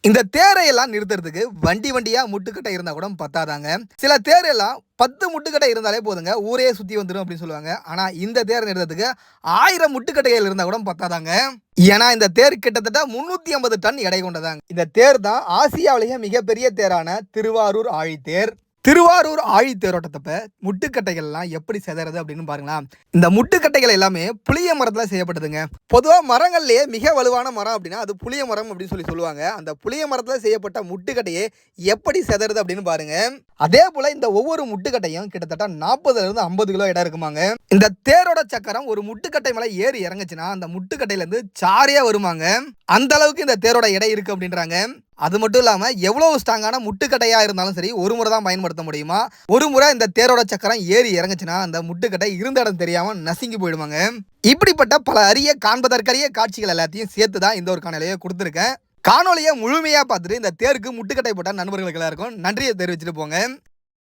இந்த தேரை எல்லாம் நிறுத்துறதுக்கு வண்டி வண்டியா முட்டுக்கட்டை இருந்தா கூட பத்தாதாங்க. சில தேர் எல்லாம் 10 முட்டுக்கட்டை இருந்தாலே போதுங்க, ஊரே சுத்தி வந்துடும் அப்படின்னு சொல்லுவாங்க. ஆனா இந்த தேர் நிறுத்துறதுக்கு 1000 முட்டுக்கட்டைகள் இருந்தா கூட பத்தாதாங்க. ஏன்னா இந்த தேர் கிட்டத்தட்ட 350 டன் எடை கொண்டதாங்க. இந்த தேர் தான் ஆசியாவிலேயே மிகப்பெரிய தேரான திருவாரூர் ஆழித்தேர். திருவாரூர் ஆழித்தேரோட்டத்தப்ப முட்டுக்கட்டைகள்லாம் எப்படி செதறது அப்படின்னு பாருங்களா. இந்த முட்டுக்கட்டைகள் எல்லாமே புளிய மரத்துல செய்யப்பட்டதுங்க. பொதுவா மரங்கள்லயே மிக வலுவான மரம் அப்படின்னா அது புளிய மரம் அப்படின்னு சொல்லுவாங்க. அந்த புளிய மரத்துல செய்யப்பட்ட முட்டுக்கட்டையே எப்படி செதறது அப்படின்னு பாருங்க. அதே போல இந்த ஒவ்வொரு முட்டுக்கட்டையும் கிட்டத்தட்ட 40 இருந்து 50 கிலோ இடம் இருக்குமாங்க. இந்த தேரோட சக்கரம் ஒரு முட்டுக்கட்டை மேல ஏறி இறங்குச்சுன்னா அந்த முட்டுக்கட்டையில இருந்து சாரியா வருமாங்க. அந்த அளவுக்கு இந்த தேரோட எடை இருக்கு அப்படின்றாங்க. அது மட்டும் இல்லாம எவ்வளவு ஸ்ட்ராங்கான முட்டுக்கட்டையா இருந்தாலும் சரி, ஒரு முறை தான் பயன்படுத்த முடியுமா. ஒரு முறை இந்த தேரோட சக்கரம் ஏறி இறங்குச்சுன்னா அந்த முட்டுக்கட்டை இருந்த இடம் தெரியாம நசுங்கி போயிடுவாங்க. இப்படிப்பட்ட பல அரிய காண்பதற்கரிய காட்சிகள் எல்லாத்தையும் சேர்த்து தான் இந்த ஒரு காணொலியை கொடுத்துருக்கேன். காணொலியை முழுமையா பார்த்துட்டு இந்த தேருக்கு முட்டுக்கட்டை போட்ட நண்பர்களுக்கு எல்லாருக்கும் நன்றியை தெரிவிச்சுட்டு போங்க.